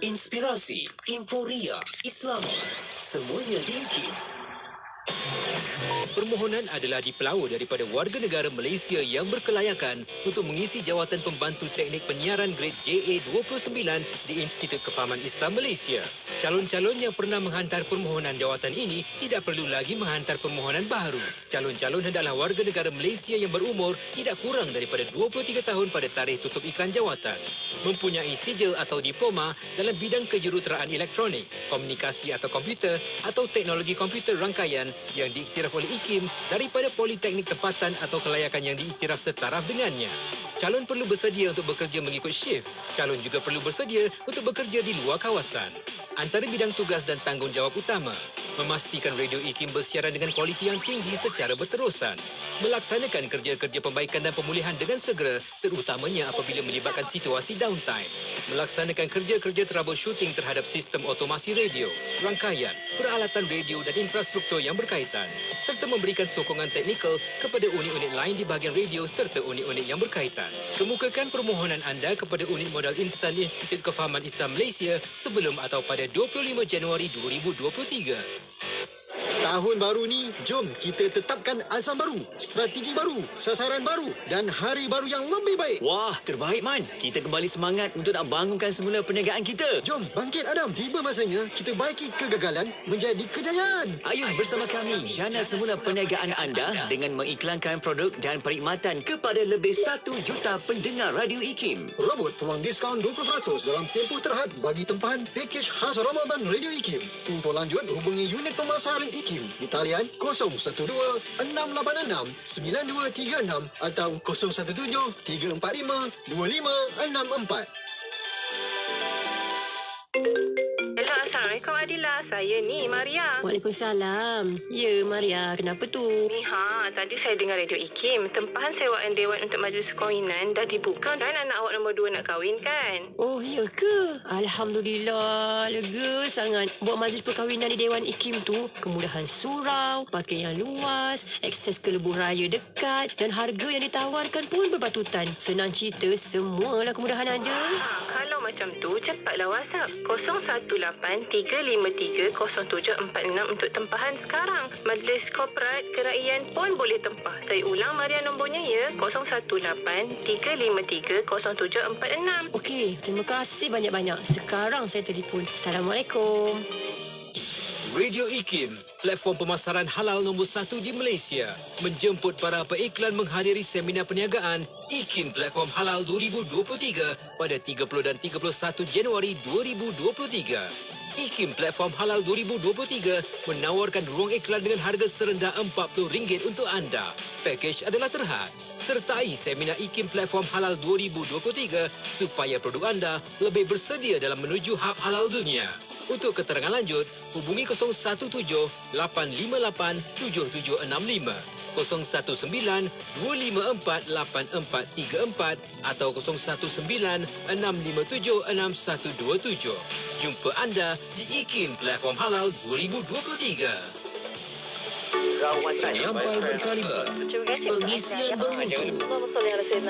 inspirasi, euforia, Islam. Semuanya di IKIM. Permohonan adalah dipelau daripada warga negara Malaysia yang berkelayakan untuk mengisi jawatan pembantu teknik penyiaran grade JA29 di Institut Kefahaman Islam Malaysia. Calon-calon yang pernah menghantar permohonan jawatan ini tidak perlu lagi menghantar permohonan baru. Calon-calon hendaklah warga negara Malaysia yang berumur tidak kurang daripada 23 tahun pada tarikh tutup iklan jawatan. Mempunyai sijil atau diploma dalam bidang kejuruteraan elektronik, komunikasi atau komputer atau teknologi komputer rangkaian yang diiktiraf oleh IKIM daripada politeknik tempatan atau kelayakan yang diiktiraf setaraf dengannya. Calon perlu bersedia untuk bekerja mengikut shift. Calon juga perlu bersedia untuk bekerja di luar kawasan. Antara bidang tugas dan tanggungjawab utama, memastikan radio IKIM bersiaran dengan kualiti yang tinggi secara berterusan, melaksanakan kerja-kerja perbaikan dan pemulihan dengan segera, terutamanya apabila melibatkan situasi downtime, melaksanakan kerja-kerja troubleshooting terhadap sistem otomasi radio, rangkaian, peralatan radio dan infrastruktur yang berkaitan, serta memberikan sokongan teknikal kepada unit-unit lain di bahagian radio serta unit-unit yang berkaitan. Kemukakan permohonan anda kepada unit modal insan Institut Kefahaman Islam Malaysia sebelum atau pada 25 Januari 2023. Tahun baru ni, jom kita tetapkan azam baru, strategi baru, sasaran baru dan hari baru yang lebih baik. Wah, terbaik Man. Kita kembali semangat untuk nak bangunkan semula perniagaan kita. Jom bangkit Adam. Tiba masanya kita baiki kegagalan menjadi kejayaan. Ayuh bersama kami jana semula perniagaan anda dengan mengiklankan produk dan perkhidmatan kepada lebih 1 juta pendengar radio IKIM. Robot peluang diskaun 20% dalam tempoh terhad bagi tempahan pakej khas Ramadan Radio IKIM. Info lanjut hubungi unit pemasaran IKIM di talian 012-686-9236 atau 017-345-2564. Hello, Assalamualaikum Adila. Saya ni Maria. Waalaikumsalam. Ya, Maria. Kenapa tu? Ni tadi saya dengar radio IKIM. Tempahan sewaan dewan untuk majlis kahwinan dah dibuka dan anak awak nombor 2 nak kahwin kan? Oh, ya ke? Alhamdulillah. Lega sangat. Buat majlis perkahwinan di Dewan IKIM tu, kemudahan surau, parking yang luas, akses ke lebuh raya dekat dan harga yang ditawarkan pun berbatutan. Senang cerita, semualah kemudahan ada. Kalau macam tu, cepatlah WhatsApp 018-353-0746 untuk tempahan sekarang. Majlis korporat keraian pun boleh tempah. Saya ulang Maria nombornya ya, 018-353-0746. Okey, terima kasih banyak-banyak. Sekarang saya telefon. Assalamualaikum. Radio IKIM, platform pemasaran halal nombor 1 di Malaysia, menjemput para peiklan menghadiri seminar perniagaan IKIM Platform Halal 2023 pada 30 dan 31 Januari 2023. IKIM Platform Halal 2023 menawarkan ruang iklan dengan harga serendah RM40 untuk anda. Pakej adalah terhad. Sertai seminar IKIM Platform Halal 2023 supaya produk anda lebih bersedia dalam menuju hub halal dunia. Untuk keterangan lanjut, hubungi 017-858-7765, 019-254-8434 atau 019-657-6127. Jumpa anda di IKIM Platform Halal 2023. Penyampai berkaliber, pengisian bermutu,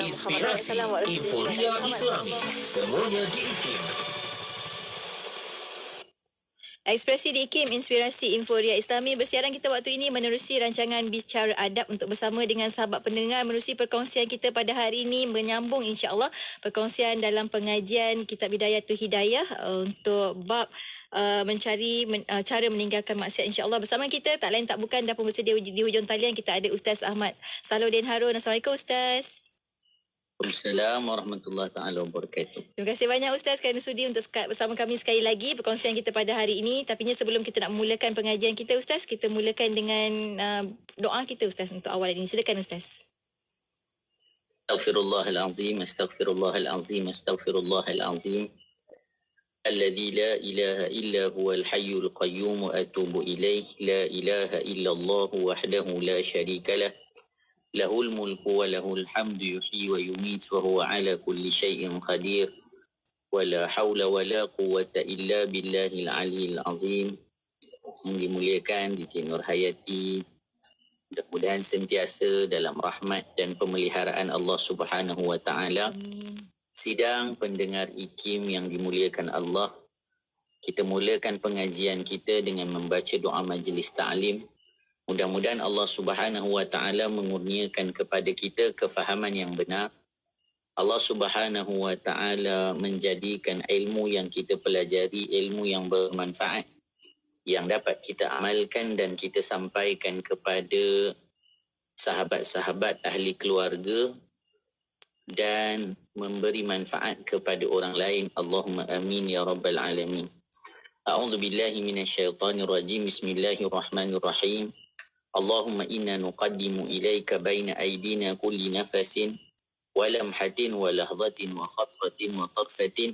inspirasi, euforia Islami. Semuanya di IKIM. Ekspresi di IKIM, Inspirasi Euforia Islami. Bersiaran kita waktu ini menerusi rancangan Bicara Adab untuk bersama dengan sahabat pendengar menerusi perkongsian kita pada hari ini, menyambung insya-Allah perkongsian dalam pengajian Kitab Hidayatul Hidayah untuk bab cara meninggalkan maksiat insya-Allah. Bersama kita tak lain tak bukan dah pun bersedia di hujung talian kita ada Ustaz Ahmad Salahuddin Harun. Assalamualaikum Ustaz. Waalaikumsalam warahmatullahi taala wabarakatuh. Terima kasih banyak Ustaz kerana sudi untuk bersama kami sekali lagi perkongsian kita pada hari ini. Tapi sebelum kita nak memulakan pengajian kita Ustaz, kita mulakan dengan doa kita Ustaz untuk awal ini. Silakan Ustaz. Astaghfirullahalazim, astaghfirullahalazim, astaghfirullahalazim. Alladzi la ilaha illa huwal hayyul qayyum wa atubu ilaih. La ilaha illallah wahdahu la syarikalah. Lahul mulku wa lahul hamdu yuhyi wa yumiit wa huwa ala kulli syai'in qadir. Wa la hawla wa la quwwata illa billahil aliyyil azim. Yang dimuliakan Encik Nur Hayati, mudah-mudahan sentiasa dalam rahmat dan pemeliharaan Allah Subhanahu wa taala. Sidang pendengar IKIM yang dimuliakan Allah, Kita mulakan pengajian kita dengan membaca doa majlis ta'lim. Mudah-mudahan Allah Subhanahu wa taala mengurniakan kepada kita kefahaman yang benar. Allah Subhanahu wa taala menjadikan ilmu yang kita pelajari ilmu yang bermanfaat, yang dapat kita amalkan dan kita sampaikan kepada sahabat-sahabat ahli keluarga dan memberi manfaat kepada orang lain. Allahumma amin ya rabbal alamin. A'udzu billahi minasyaitonir rajim. Bismillahirrahmanirrahim. Allahumma inna nuqaddimu ilaika baina aydina kulli nafasin wa lamhatin wa lahzatin wa khatratin wa tarfatin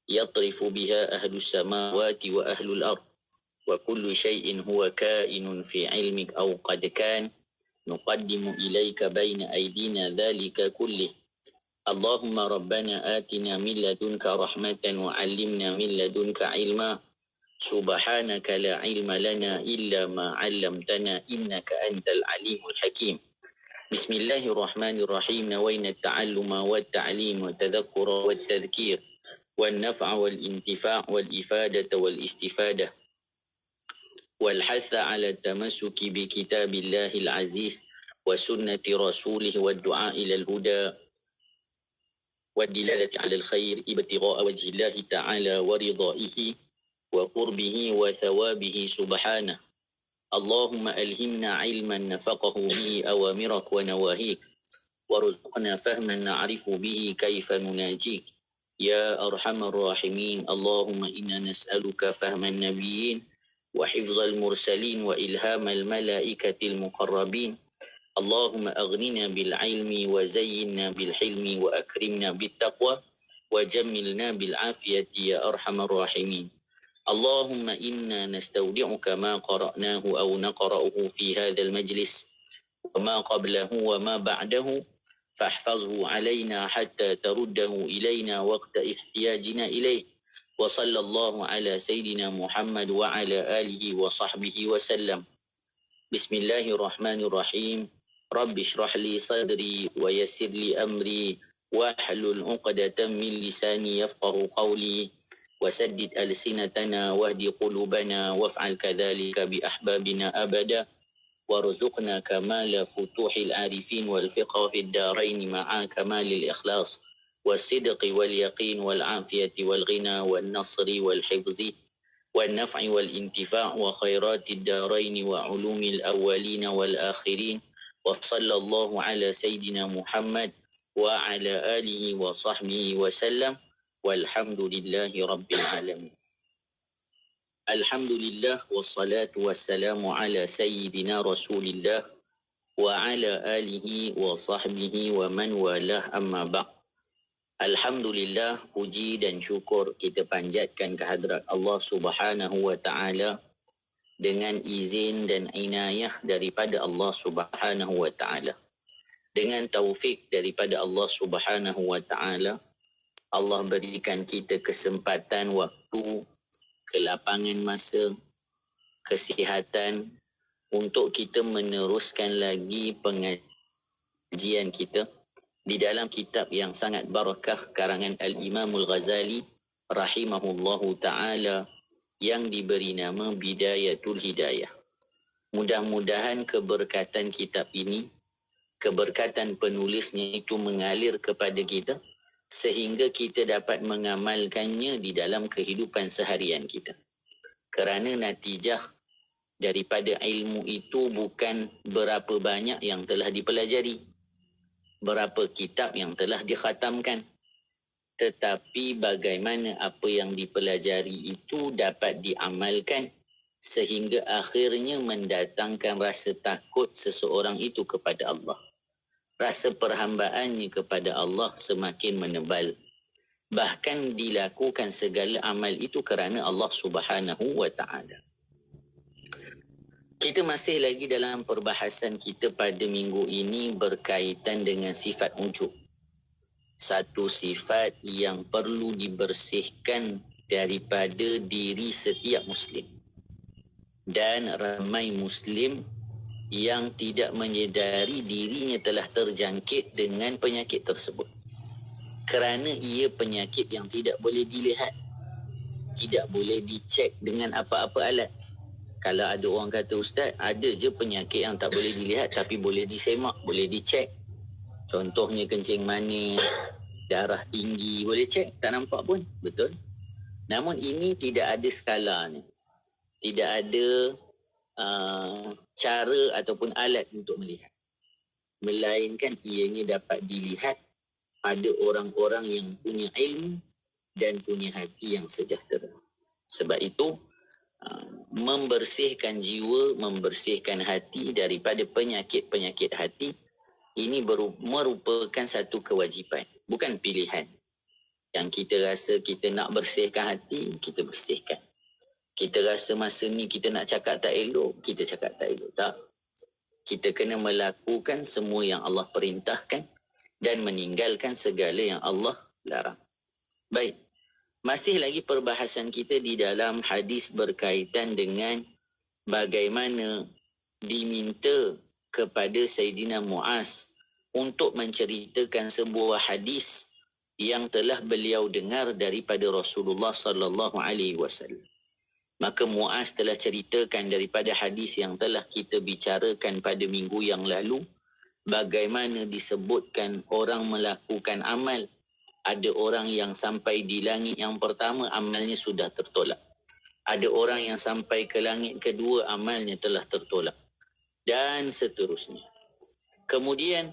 yatrifu biha ahlus samawati wa ahlul ard wa kullu shay'in huwa kainun fi ilmik aw qad kan nuqaddimu ilaika baina aydina dhalika kullih. Allahumma rabbana atina min ladunka rahmatan wa 'allimna min ladunka ilma. Subhanaka la ilma lana illa ma 'allamtana innaka antal alimul hakim. Bismillahirrahmanirrahim. Nawayna at-ta'alluma wat-ta'lim wa tadhakkura wat-tadhkir wan naf'a wal intifa' wal ifadata wal istifadah wal hatha 'ala at-tamassuki bi kitabillahil aziz wa sunnati rasulih wad du'a ila al-huda wad dilalati 'ala al-khair ibtigha'a wajhillahi ta'ala wa ridha'ihi wa qurbihi wa thawabihi subhanah. Allahumma alhimna ilman nafaqahu bihi awamirak wa nawahik warzuqna fahman na'rifu bihi kaifa nunajik ya arhamar rahimin. Allahumma inna nas'aluka fahman nabiyyin wa hifzal mursalin wa ilhamal malaikatil muqarrabin. Allahumma aghnina bil ilmi wa zayyinna bil hilmi wa akrimna bit taqwa wa jammilna bil afiyati ya arhamar rahimin. Allahumma inna nastaudi'uka ma qara'nahu aw naqra'uhu fi hadzal majlis wa ma qablahu wa ma ba'dahu fahfazhu 'alaina hatta taruddahu ilaina waqta ihtiyajina ilayh. Wa sallallahu ala sayyidina Muhammad wa ala alihi wa sahbihi wa sallam. Bismillahirrahmanirrahim. Rabbi shrah li sadri wa yassir li amri wahlul 'uqdatam min lisani yafqahu qawli. وسدد ألسنتنا واهدي قلوبنا وافعل كذلك بأحبابنا أبدا وارزقنا كمال فتوح العارفين والفقه في الدارين مع كمال الإخلاص والصدق واليقين والعافية والغنى والنصر والحفظ والنفع والانتفاع وخيرات الدارين وعلوم الأولين والآخرين. وصلى الله على سيدنا محمد وعلى آله وصحبه وسلم. Walhamdulillahi rabbil alamin. Alhamdulillah wassalatu wassalamu ala sayyidina Rasulillah wa ala alihi wa sahbihi wa man walah amma ba'd. Alhamdulillah, puji dan syukur kita panjatkan kehadrat Allah Subhanahu wa taala dengan izin dan inayah daripada Allah Subhanahu wa taala. Dengan taufik daripada Allah Subhanahu wa taala, Allah berikan kita kesempatan waktu, kelapangan masa, kesihatan untuk kita meneruskan lagi pengajian kita di dalam kitab yang sangat barakah karangan Al-Imamul Ghazali rahimahullahu ta'ala yang diberi nama Bidayatul Hidayah. Mudah-mudahan keberkatan kitab ini, keberkatan penulisnya itu mengalir kepada kita sehingga kita dapat mengamalkannya di dalam kehidupan seharian kita. Kerana natijah daripada ilmu itu bukan berapa banyak yang telah dipelajari, berapa kitab yang telah dikhatamkan, tetapi bagaimana apa yang dipelajari itu dapat diamalkan sehingga akhirnya mendatangkan rasa takut seseorang itu kepada Allah. Rasa perhambaannya kepada Allah semakin menebal. Bahkan dilakukan segala amal itu kerana Allah Subhanahu wa ta'ala. Kita masih lagi dalam perbahasan kita pada minggu ini berkaitan dengan sifat ujub. Satu sifat yang perlu dibersihkan daripada diri setiap Muslim. Dan ramai Muslim yang tidak menyedari dirinya telah terjangkit dengan penyakit tersebut. Kerana ia penyakit yang tidak boleh dilihat. tidak boleh dicek dengan apa-apa alat. Kalau ada orang kata, Ustaz, ada je penyakit yang tak boleh dilihat tapi boleh disemak, boleh dicek. Contohnya kencing manis, darah tinggi, boleh cek, tak nampak pun. Betul. Namun ini tidak ada skalanya. Tidak ada cara ataupun alat untuk melihat. Melainkan ianya dapat dilihat pada orang-orang yang punya ilmu dan punya hati yang sejahtera. Sebab itu, membersihkan jiwa, membersihkan hati daripada penyakit-penyakit hati, ini merupakan satu kewajipan, bukan pilihan. Yang kita rasa kita nak bersihkan hati, kita bersihkan. Kita rasa masa ni kita nak cakap tak elok, kita cakap tak elok. Tak. Kita kena melakukan semua yang Allah perintahkan dan meninggalkan segala yang Allah larang. Baik. Masih lagi perbahasan kita di dalam hadis berkaitan dengan bagaimana diminta kepada Sayyidina Muaz untuk menceritakan sebuah hadis yang telah beliau dengar daripada Rasulullah sallallahu alaihi wasallam. Maka Muaz telah ceritakan daripada hadis yang telah kita bicarakan pada minggu yang lalu, bagaimana disebutkan orang melakukan amal. Ada orang yang sampai di langit yang pertama, amalnya sudah tertolak. Ada orang yang sampai ke langit kedua, amalnya telah tertolak. Dan seterusnya. Kemudian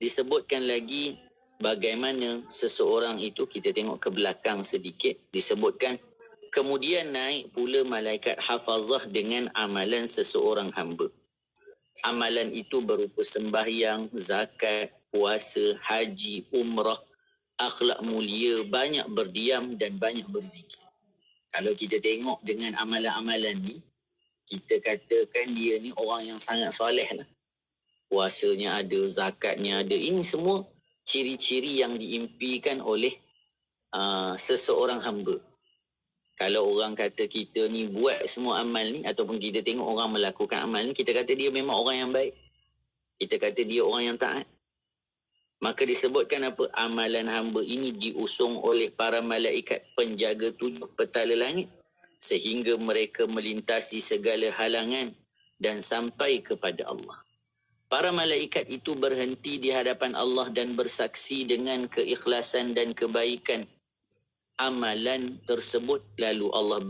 disebutkan lagi bagaimana seseorang itu, kita tengok ke belakang sedikit, disebutkan kemudian naik pula malaikat hafazah dengan amalan seseorang hamba. Amalan itu berupa sembahyang, zakat, puasa, haji, umrah, akhlak mulia, banyak berdiam dan banyak berzikir. Kalau kita tengok dengan amalan-amalan ni, kita katakan dia ni orang yang sangat soleh lah. Puasanya ada, zakatnya ada. Ini semua ciri-ciri yang diimpikan oleh seseorang hamba. Kalau orang kata kita ni buat semua amal ni, ataupun kita tengok orang melakukan amal ni, kita kata dia memang orang yang baik. Kita kata dia orang yang taat. Maka disebutkan apa? Amalan hamba ini diusung oleh para malaikat penjaga 7 petala langit sehingga mereka melintasi segala halangan dan sampai kepada Allah. Para malaikat itu berhenti di hadapan Allah dan bersaksi dengan keikhlasan dan kebaikan amalan tersebut. Lalu Allah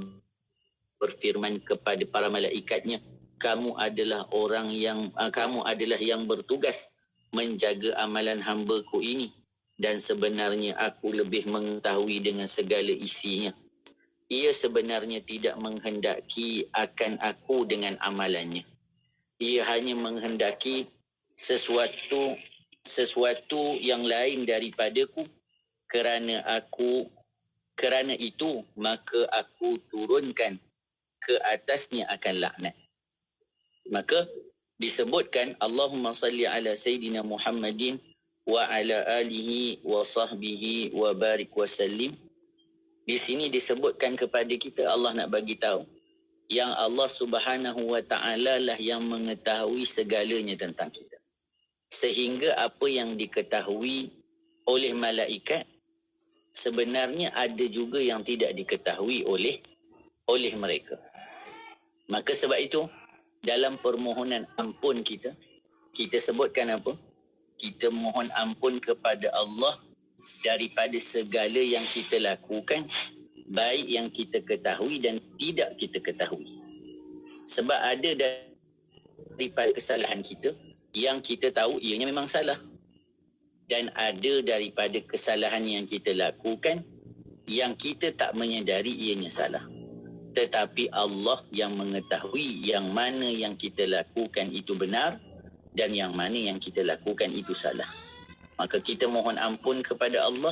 berfirman kepada para malaikatnya, kamu adalah yang bertugas menjaga amalan hamba-Ku ini, dan sebenarnya Aku lebih mengetahui dengan segala isinya. Ia sebenarnya tidak menghendaki akan Aku dengan amalannya. Ia hanya menghendaki sesuatu yang lain daripadaku. Kerana itu maka Aku turunkan ke atasnya akan laknat. Maka disebutkan Allahumma salli ala Sayyidina Muhammadin wa ala alihi wa sahbihi wa barik wa sallim. Di sini disebutkan kepada kita, Allah nak bagi tahu yang Allah Subhanahu wa ta'ala lah yang mengetahui segalanya tentang kita. Sehingga apa yang diketahui oleh malaikat sebenarnya ada juga yang tidak diketahui oleh mereka. Maka sebab itu dalam permohonan ampun kita sebutkan apa? Kita mohon ampun kepada Allah daripada segala yang kita lakukan, baik yang kita ketahui dan tidak kita ketahui. Sebab ada daripada kesalahan kita yang kita tahu ianya memang salah. Dan ada daripada kesalahan yang kita lakukan yang kita tak menyedari ianya salah. Tetapi Allah yang mengetahui yang mana yang kita lakukan itu benar dan yang mana yang kita lakukan itu salah. Maka kita mohon ampun kepada Allah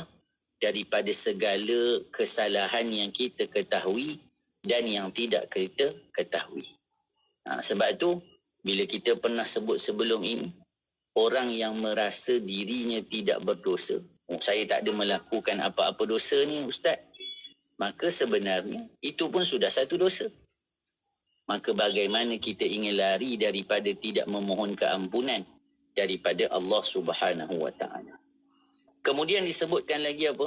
daripada segala kesalahan yang kita ketahui dan yang tidak kita ketahui. Sebab itu, bila kita pernah sebut sebelum ini, orang yang merasa dirinya tidak berdosa, saya tak ada melakukan apa-apa dosa ni Ustaz, maka sebenarnya itu pun sudah satu dosa. Maka bagaimana kita ingin lari daripada tidak memohon keampunan daripada Allah Subhanahu wa ta'ala. Kemudian disebutkan lagi apa?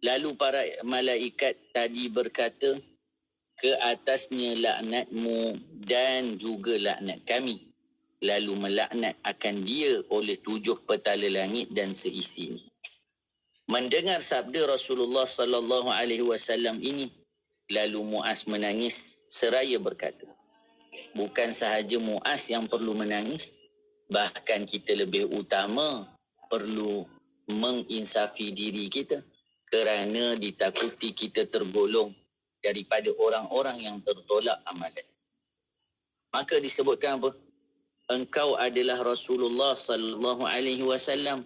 Lalu para malaikat tadi berkata, ke atasnya laknatmu dan juga laknat kami. Lalu melaknat akan dia oleh 7 petala langit dan seisinya. Mendengar sabda Rasulullah sallallahu alaihi wasallam ini, lalu Muaz menangis seraya berkata, bukan sahaja Muaz yang perlu menangis, bahkan kita lebih utama perlu menginsafi diri kita kerana ditakuti kita tergolong daripada orang-orang yang tertolak amalan. Maka disebutkan apa? Engkau adalah Rasulullah sallallahu alaihi wasallam,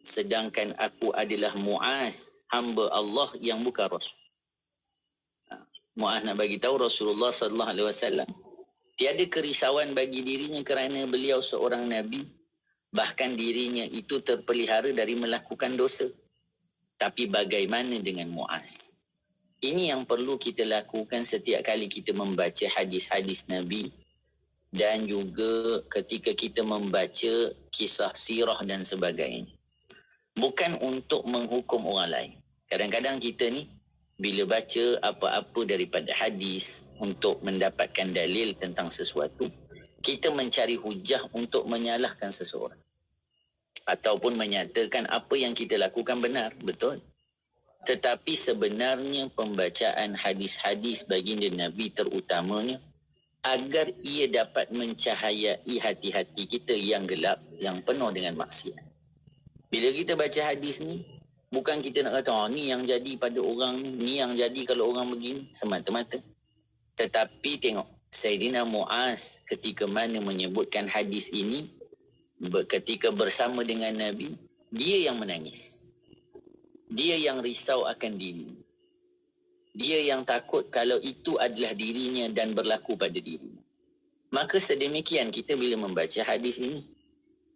sedangkan aku adalah Muaz, hamba Allah yang bukan Rasul. Muaz nak bagi tahu Rasulullah sallallahu alaihi wasallam tiada kerisauan bagi dirinya kerana beliau seorang nabi, bahkan dirinya itu terpelihara dari melakukan dosa. Tapi bagaimana dengan Muaz? Ini yang perlu kita lakukan setiap kali kita membaca hadis-hadis Nabi dan juga ketika kita membaca kisah sirah dan sebagainya. Bukan untuk menghukum orang lain. Kadang-kadang kita ni bila baca apa-apa daripada hadis untuk mendapatkan dalil tentang sesuatu, kita mencari hujah untuk menyalahkan seseorang. Ataupun menyatakan apa yang kita lakukan benar, betul. Tetapi sebenarnya pembacaan hadis-hadis baginda Nabi terutamanya agar ia dapat mencahayai hati-hati kita yang gelap, yang penuh dengan maksiat. Bila kita baca hadis ni, bukan kita nak kata, ni yang jadi pada orang ni yang jadi kalau orang begini, semata-mata. Tetapi tengok, Sayyidina Muaz ketika mana menyebutkan hadis ini, ketika bersama dengan Nabi, dia yang menangis. Dia yang risau akan diri. Dia yang takut kalau itu adalah dirinya dan berlaku pada dirinya. Maka sedemikian kita bila membaca hadis ini,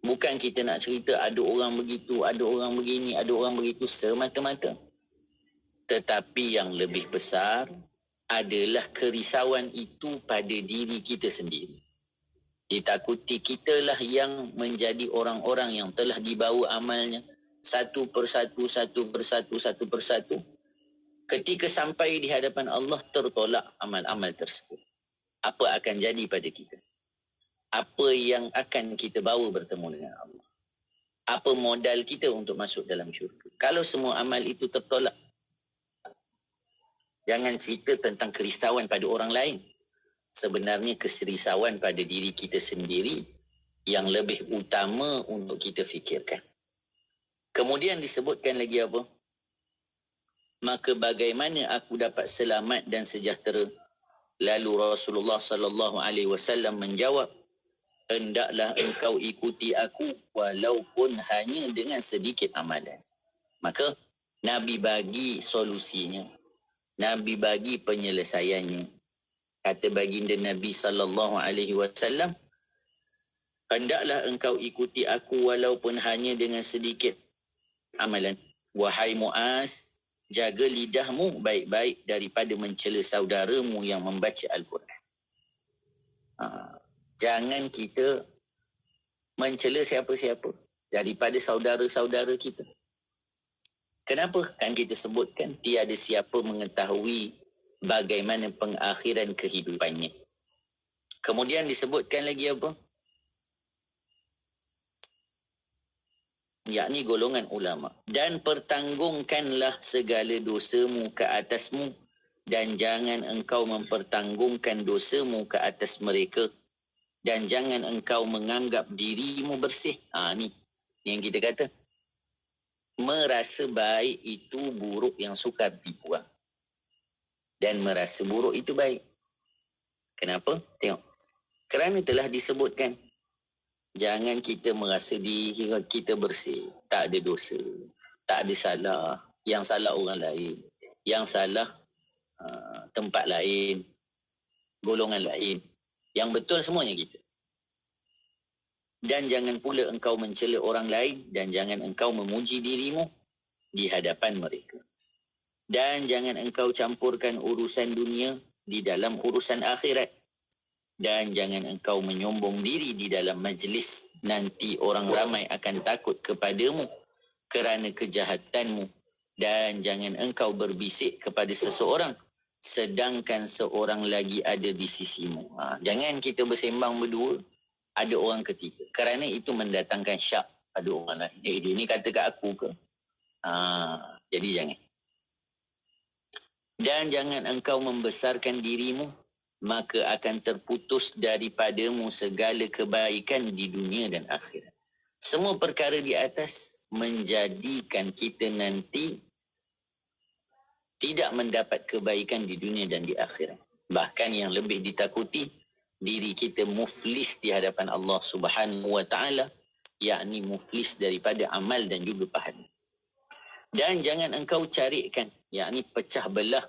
bukan kita nak cerita ada orang begitu, ada orang begini, ada orang begitu semata-mata. Tetapi yang lebih besar adalah kerisauan itu pada diri kita sendiri. Ditakuti kitalah yang menjadi orang-orang yang telah dibawa amalnya satu persatu. Ketika sampai di hadapan Allah tertolak amal-amal tersebut. Apa akan jadi pada kita? Apa yang akan kita bawa bertemu dengan Allah? Apa modal kita untuk masuk dalam syurga? Kalau semua amal itu tertolak, jangan cerita tentang kerisauan pada orang lain. Sebenarnya kerisauan pada diri kita sendiri yang lebih utama untuk kita fikirkan. Kemudian disebutkan lagi apa? Maka bagaimana aku dapat selamat dan sejahtera? Lalu Rasulullah sallallahu alaihi wasallam menjawab, hendaklah engkau ikuti aku walaupun hanya dengan sedikit amalan. Maka Nabi bagi solusinya. Nabi bagi penyelesaiannya. Kata baginda Nabi sallallahu alaihi wasallam, hendaklah engkau ikuti aku walaupun hanya dengan sedikit amalan. Wahai Muaz, jaga lidahmu baik-baik daripada mencela saudaramu yang membaca Al-Quran. Jangan kita mencela siapa-siapa daripada saudara-saudara kita. Kenapa? Kan kita sebutkan tiada siapa mengetahui bagaimana pengakhiran kehidupannya. Kemudian disebutkan lagi apa? Yakni golongan ulama. Dan pertanggungkanlah segala dosamu ke atasmu dan jangan engkau mempertanggungkan dosamu ke atas mereka dan jangan engkau menganggap dirimu bersih. Ni yang kita kata. Merasa baik itu buruk yang sukar dibuang. Dan merasa buruk itu baik. Kenapa? Tengok. Kerana telah disebutkan. Jangan kita merasa diri kita bersih. Tak ada dosa. Tak ada salah. Yang salah orang lain. Yang salah tempat lain. Golongan lain. Yang betul semuanya kita. Dan jangan pula engkau mencela orang lain. Dan jangan engkau memuji dirimu di hadapan mereka. Dan jangan engkau campurkan urusan dunia di dalam urusan akhirat. Dan jangan engkau menyombong diri di dalam majlis. Nanti orang ramai akan takut kepadamu kerana kejahatanmu Dan jangan engkau berbisik kepada seseorang sedangkan seorang lagi ada di sisimu. Jangan kita bersembang berdua, ada orang ketiga. Kerana itu mendatangkan syak pada orang lain. Dia ni kata kat aku ke? Jadi jangan. Dan jangan engkau membesarkan dirimu, maka akan terputus daripadamu segala kebaikan di dunia dan akhirat. Semua perkara di atas menjadikan kita nanti tidak mendapat kebaikan di dunia dan di akhirat. Bahkan yang lebih ditakuti, diri kita muflis di hadapan Allah Subhanahu wa taala, yakni muflis daripada amal dan juga pahala. Dan jangan engkau carikan, yakni pecah belah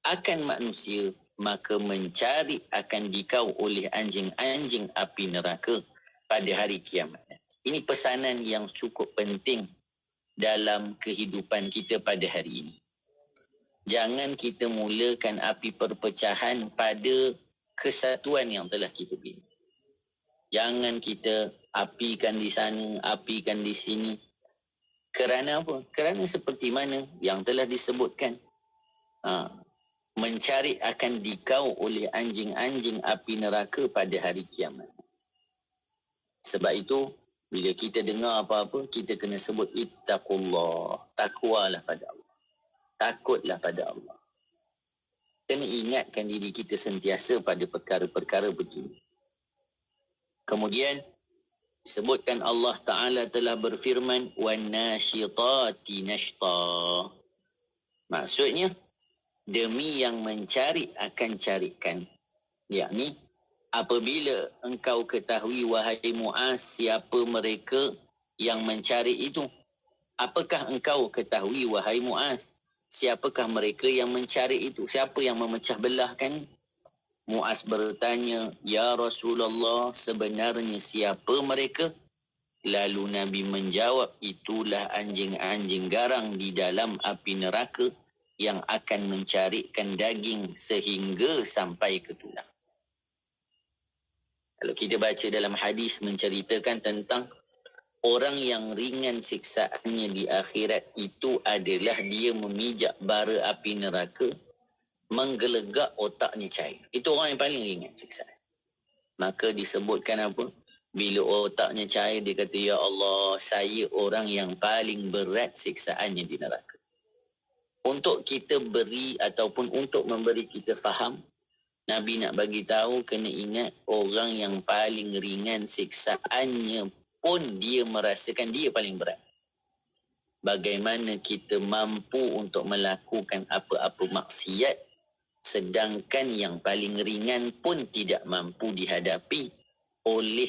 akan manusia, maka mencari akan dikau oleh anjing-anjing api neraka pada hari kiamat. Ini pesanan yang cukup penting dalam kehidupan kita pada hari ini. Jangan kita mulakan api perpecahan pada kesatuan yang telah kita bina. Jangan kita apikan di sana, apikan di sini. Kerana apa? Kerana seperti mana yang telah disebutkan. Mencari akan dikau oleh anjing-anjing api neraka pada hari kiamat. Sebab itu, bila kita dengar apa-apa, kita kena sebut ittaqullah. Takwalah pada Allah. Takutlah pada Allah. Kena ingatkan diri kita sentiasa pada perkara-perkara begini. Kemudian, disebutkan Allah Ta'ala telah berfirman, وَالنَّاشِطَاتِ نَشْطًا. Maksudnya, demi yang mencari akan carikan. Yakni, apabila engkau ketahui, wahai Mu'az, siapa mereka yang mencari itu? Apakah engkau ketahui, wahai Mu'az, siapakah mereka yang mencari itu? Siapa yang memecah belahkan? Mu'az bertanya, Ya Rasulullah, sebenarnya siapa mereka? Lalu Nabi menjawab, itulah anjing-anjing garang di dalam api neraka yang akan mencarikan daging sehingga sampai ke tulang. Kalau kita baca dalam hadis menceritakan tentang orang yang ringan siksaannya di akhirat itu adalah dia memijak bara api neraka, menggelegak otaknya cair. Itu orang yang paling ringan siksaan. Maka disebutkan apa? Bila otaknya cair, dia kata, Ya Allah, saya orang yang paling berat siksaannya di neraka. Untuk kita beri ataupun untuk memberi kita faham, Nabi nak bagi tahu kena ingat orang yang paling ringan siksaannya pun dia merasakan dia paling berat. Bagaimana kita mampu untuk melakukan apa-apa maksiat sedangkan yang paling ringan pun tidak mampu dihadapi oleh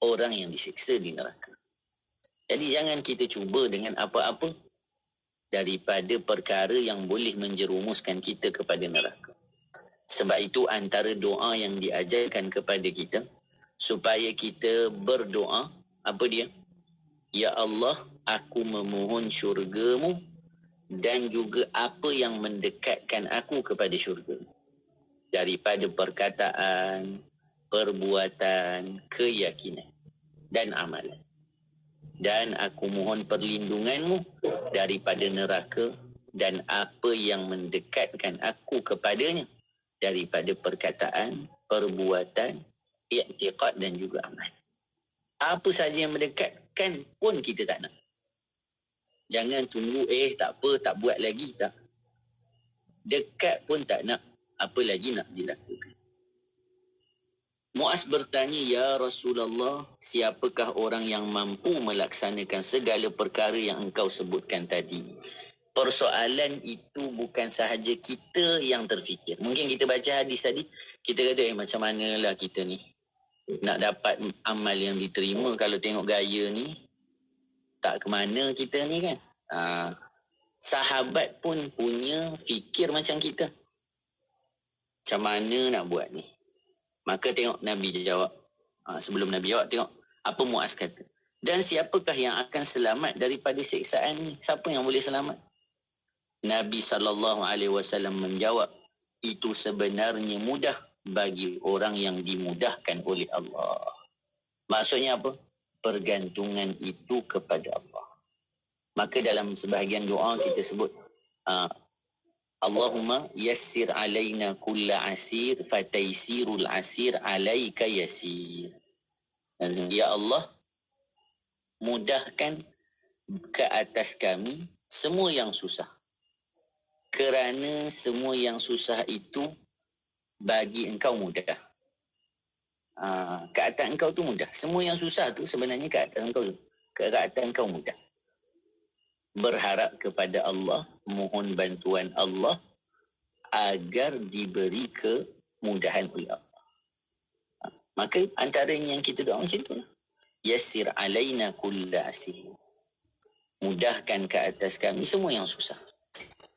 orang yang disiksa di neraka. Jadi jangan kita cuba dengan apa-apa daripada perkara yang boleh menjerumuskan kita kepada neraka. Sebab itu antara doa yang diajarkan kepada kita supaya kita berdoa, apa dia? Ya Allah, aku memohon syurga-Mu dan juga apa yang mendekatkan aku kepada syurga daripada perkataan, perbuatan, keyakinan dan amalan. Dan aku mohon perlindungan-Mu daripada neraka dan apa yang mendekatkan aku kepadanya daripada perkataan, perbuatan, i'tiqad dan juga amal. Apa saja yang mendekatkan pun kita tak nak. Jangan tunggu, tak apa, tak buat lagi, tak. Dekat pun tak nak, apa lagi nak dilakukan. Mu'az bertanya, Ya Rasulullah, siapakah orang yang mampu melaksanakan segala perkara yang engkau sebutkan tadi? Persoalan itu bukan sahaja kita yang terfikir. Mungkin kita baca hadis tadi, kita kata, macam manalah kita ni nak dapat amal yang diterima kalau tengok gaya ni, tak ke mana kita ni kan. Sahabat pun punya fikir macam kita. Macam mana nak buat ni? Maka tengok Nabi jawab. Sebelum Nabi jawab, tengok apa Mu'az kata. Dan siapakah yang akan selamat daripada siksaan ni? Siapa yang boleh selamat? Nabi SAW menjawab, itu sebenarnya mudah bagi orang yang dimudahkan oleh Allah. Maksudnya apa? Pergantungan itu kepada Allah. Maka dalam sebahagian doa kita sebut Allahumma yassir alaina kulla asir fataysirul asir alaika yasir. Ya Allah, mudahkan ke atas kami semua yang susah. Kerana semua yang susah itu bagi engkau mudah. Ke atas engkau tu mudah. Semua yang susah tu sebenarnya ke atas engkau mudah. Berharap kepada Allah, mohon bantuan Allah agar diberi kemudahan oleh Allah. Maka antaranya yang kita doa macam tu lah. Yassir alaina kulla asir. Mudahkan ke atas kami semua yang susah.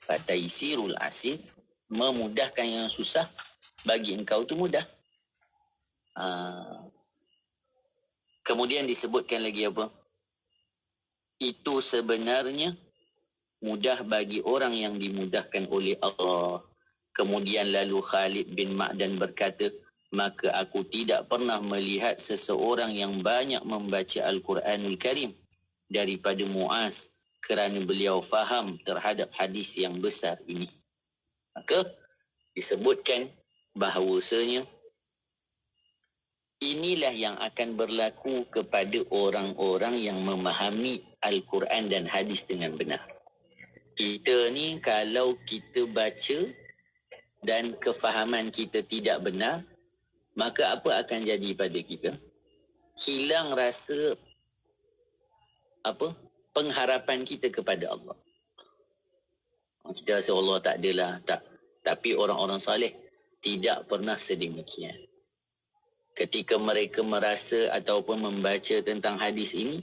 Fataysirul asir. Memudahkan yang susah bagi engkau tu mudah. Kemudian disebutkan lagi apa? Itu sebenarnya mudah bagi orang yang dimudahkan oleh Allah. Kemudian lalu Khalid bin Ma'dan berkata, maka aku tidak pernah melihat seseorang yang banyak membaca Al-Quranul Karim daripada Muaz kerana beliau faham terhadap hadis yang besar ini. Maka disebutkan bahawasanya inilah yang akan berlaku kepada orang-orang yang memahami Al-Quran dan hadis dengan benar. Kita ni kalau kita baca dan kefahaman kita tidak benar, maka apa akan jadi pada kita? Hilang rasa pengharapan kita kepada Allah. Kita rasa Allah tak adalah, tak. Tapi orang-orang saleh tidak pernah sedemikian. Ketika mereka merasa ataupun membaca tentang hadis ini,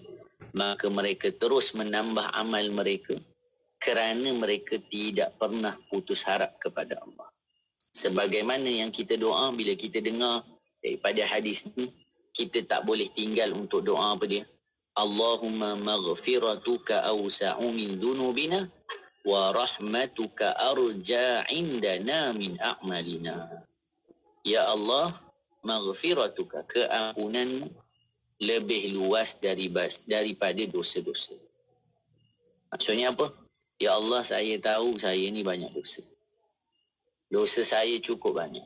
maka mereka terus menambah amal mereka kerana mereka tidak pernah putus harap kepada Allah. Sebagaimana yang kita doa bila kita dengar daripada hadis ni, kita tak boleh tinggal untuk doa apa dia? Allahumma maghfiratuka awsa'u min dhunubina wa rahmatuka arja indana min a'malina. Ya Allah, maghfiratuka, keampunanmu lebih luas daripada dosa-dosa. Maksudnya apa? Ya Allah, saya tahu saya ni banyak dosa. Dosa saya cukup banyak.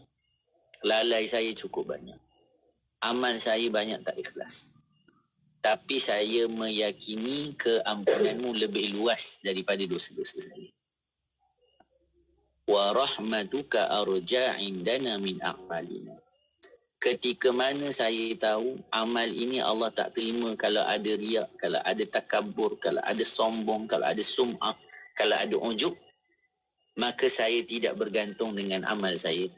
Lalai saya cukup banyak. Amal saya banyak tak ikhlas. Tapi saya meyakini keampunanmu lebih luas daripada dosa-dosa saya. Wa rahmatuka arja indana min a'malina. Ketika mana saya tahu amal ini Allah tak terima kalau ada riak, kalau ada takabur, kalau ada sombong, kalau ada sum'ah, kalau ada ujub, maka saya tidak bergantung dengan amal saya.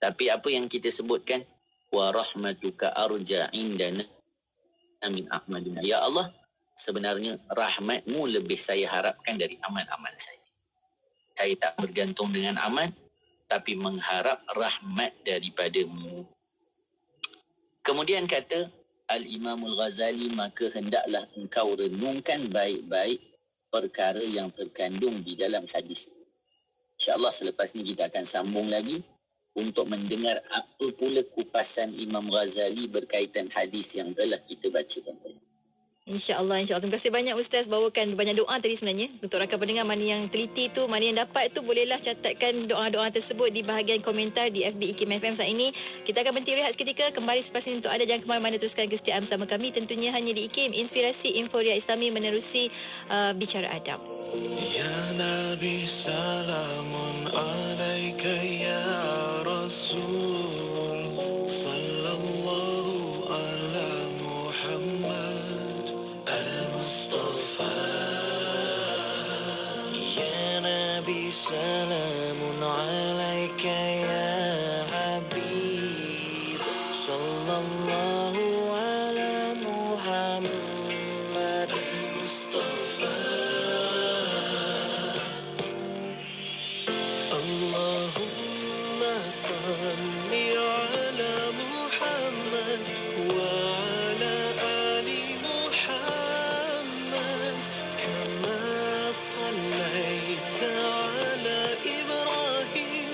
Tapi apa yang kita sebutkan? Wa rahmatuka arja indana min a'malina. Ya Allah, sebenarnya rahmatmu lebih saya harapkan dari amal-amal saya. Saya tak bergantung dengan amal, tapi mengharap rahmat daripadamu. Kemudian kata Al-Imamul Ghazali, maka hendaklah engkau renungkan baik-baik perkara yang terkandung di dalam hadis. InsyaAllah selepas ni kita akan sambung lagi untuk mendengar apa pula kupasan Imam Ghazali berkaitan hadis yang telah kita baca tadi. InsyaAllah. Terima kasih banyak Ustaz bawakan banyak doa tadi sebenarnya. Untuk rakan pendengar mana yang teliti tu, mana yang dapat tu, bolehlah catatkan doa-doa tersebut di bahagian komentar di FB IKIM FM saat ini. Kita akan berhenti rehat seketika. Kembali selepas ini untuk anda. Jangan ke mana-mana, teruskan kesetiaan bersama kami. Tentunya hanya di IKIM, Inspirasi Inforia Islami menerusi Bicara Adab. Ya Nabi salamun alaika ya Rasul sallallahu ala Muhammad al-Mustafa. Ya Nabi salamun alaika ya Habib sallallahu ala Muhammad al-Mustafa. Allahumma salli ala Muhammad wa ala ali Muhammad kama sallaita ala Ibrahim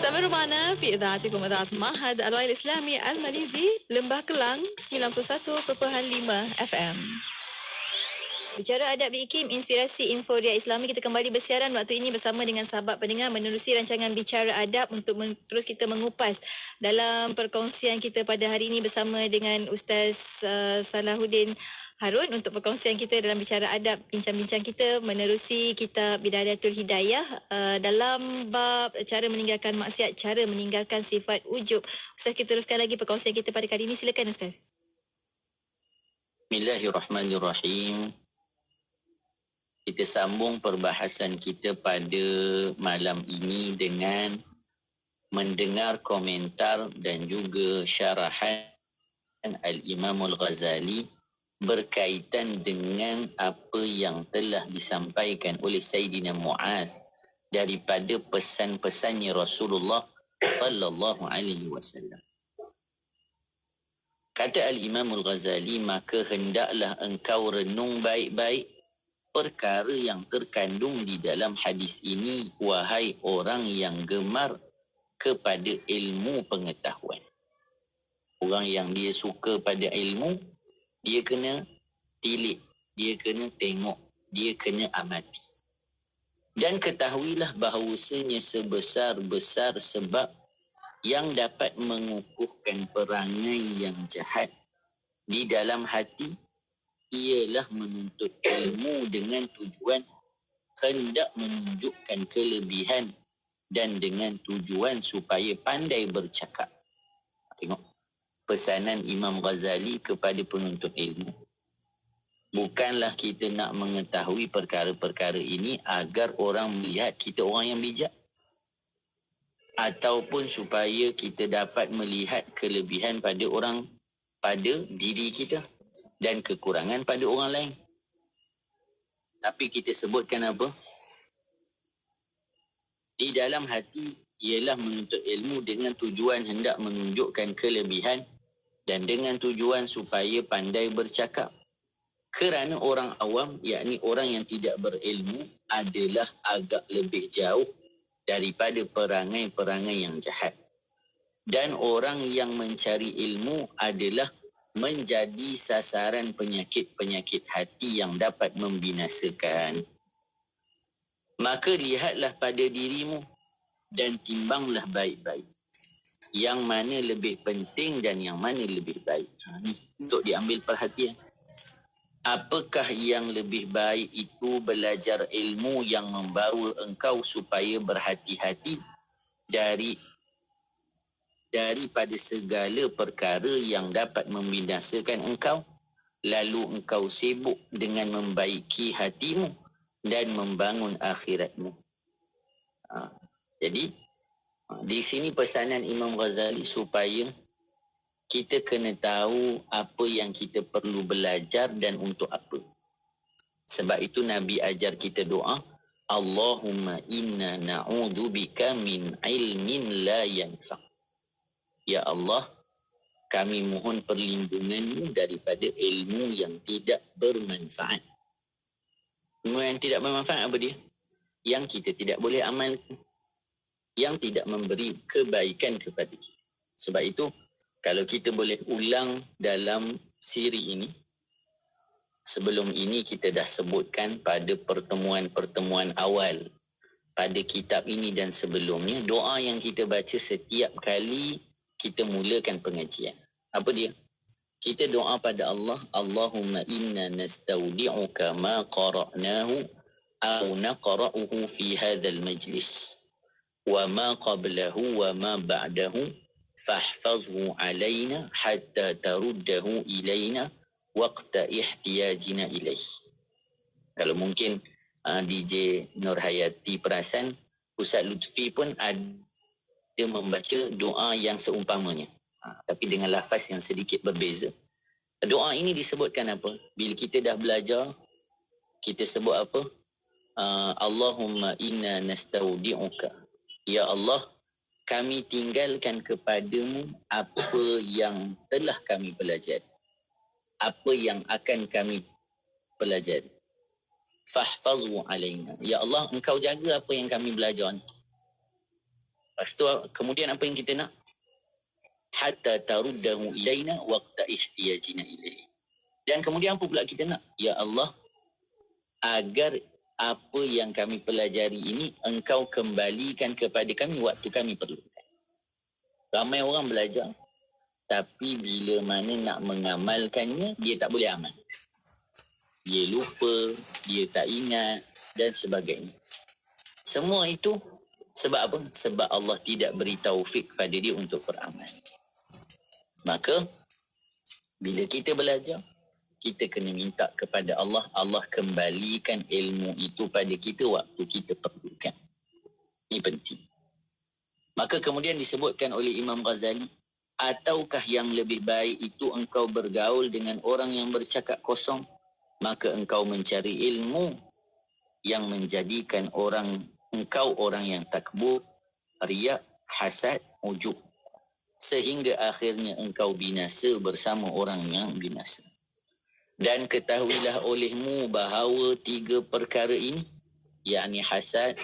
استمروا معنا في إذاعتكم إذاعة معهد الوعي الإسلامي الماليزي Lembah Kelang 91.5 FM. Bicara adab di IKIM, inspirasi Inforia Islami, kita kembali bersiaran waktu ini bersama dengan sahabat pendengar menerusi rancangan Bicara Adab untuk terus kita mengupas dalam perkongsian kita pada hari ini bersama dengan Ustaz Salahuddin Harun untuk perkongsian kita dalam Bicara Adab. Bincang-bincang kita menerusi kitab Bidayatul Hidayah dalam bab cara meninggalkan maksiat, cara meninggalkan sifat ujub. Ustaz, kita teruskan lagi perkongsian kita pada kali ini. Silakan Ustaz. Bismillahirrahmanirrahim. Kita sambung perbahasan kita pada malam ini dengan mendengar komentar dan juga syarahan Al-Imam Al-Ghazali berkaitan dengan apa yang telah disampaikan oleh Sayyidina Muaz daripada pesan-pesannya Rasulullah sallallahu alaihi wasallam. Kata Al-Imam Al-Ghazali, maka hendaklah engkau renung baik-baik perkara yang terkandung di dalam hadis ini, wahai orang yang gemar kepada ilmu pengetahuan. Orang yang dia suka pada ilmu, dia kena tilik, dia kena tengok, dia kena amati. Dan ketahuilah bahawasanya sebesar-besar sebab yang dapat mengukuhkan perangai yang jahat di dalam hati ialah menuntut ilmu dengan tujuan hendak menunjukkan kelebihan dan dengan tujuan supaya pandai bercakap. Tengok pesanan Imam Ghazali kepada penuntut ilmu. Bukanlah kita nak mengetahui perkara-perkara ini agar orang melihat kita orang yang bijak, ataupun supaya kita dapat melihat kelebihan pada diri kita dan kekurangan pada orang lain. Tapi kita sebutkan apa? Di dalam hati ialah menuntut ilmu dengan tujuan hendak menunjukkan kelebihan dan dengan tujuan supaya pandai bercakap. Kerana orang awam, yakni orang yang tidak berilmu, adalah agak lebih jauh daripada perangai-perangai yang jahat. Dan orang yang mencari ilmu adalah menjadi sasaran penyakit-penyakit hati yang dapat membinasakan. Maka lihatlah pada dirimu dan timbanglah baik-baik yang mana lebih penting dan yang mana lebih baik. Ini untuk diambil perhatian. Apakah yang lebih baik itu belajar ilmu yang membawa engkau supaya berhati-hati daripada segala perkara yang dapat membinasakan engkau, lalu engkau sibuk dengan membaiki hatimu dan membangun akhiratmu. Jadi di sini pesanan Imam Ghazali supaya kita kena tahu apa yang kita perlu belajar dan untuk apa. Sebab itu Nabi ajar kita doa, Allahumma inna na'udzubika min ilmin la yanfa'. Ya Allah, kami mohon perlindunganmu daripada ilmu yang tidak bermanfaat. Ilmu yang tidak bermanfaat apa dia? Yang kita tidak boleh amalkan. Yang tidak memberi kebaikan kepada kita. Sebab itu, kalau kita boleh ulang dalam siri ini, sebelum ini kita dah sebutkan pada pertemuan-pertemuan awal pada kitab ini dan sebelumnya, doa yang kita baca setiap kali kita mulakan pengajian. Apa dia? Kita doa pada Allah, Allahumma inna nastaudi'uka ma qara'nahu aw naqra'uhu fi hadzal majlis wa ma qablahu wa ma ba'dahu fahfazhu alaina hatta taruddahu ilaina waqta ihtiyajina ilaih. Kalau mungkin DJ Nur Hayati perasan, Ustaz Lutfi pun ada membaca doa yang seumpamanya, tapi dengan lafaz yang sedikit berbeza. Doa ini disebutkan apa? Bila kita dah belajar, kita sebut apa? Allahumma inna nastaudi'uka. Ya Allah, kami tinggalkan kepadamu apa yang telah kami pelajari, apa yang akan kami pelajari. Fahfazhu alaina. Ya Allah, engkau jaga apa yang kami belajar ni. Lepas tu kemudian apa yang kita nak? Hatta taruddahu ilaina waqta ihtiyajina ilaihi. Dan kemudian apa pula kita nak? Ya Allah, agar apa yang kami pelajari ini engkau kembalikan kepada kami waktu kami perlukan. Ramai orang belajar, tapi bila mana nak mengamalkannya, dia tak boleh amal. Dia lupa, dia tak ingat dan sebagainya. Semua itu sebab apa? Sebab Allah tidak beri taufik kepada dia untuk beramal. Maka, bila kita belajar, kita kena minta kepada Allah, Allah kembalikan ilmu itu pada kita waktu kita perlukan. Ini penting. Maka kemudian disebutkan oleh Imam Ghazali, ataukah yang lebih baik itu engkau bergaul dengan orang yang bercakap kosong, maka engkau mencari ilmu yang menjadikan engkau orang yang takbur, riak, hasad, ujub, sehingga akhirnya engkau binasa bersama orang yang binasa. Dan ketahuilah olehmu bahawa 3 perkara ini, yakni hasad,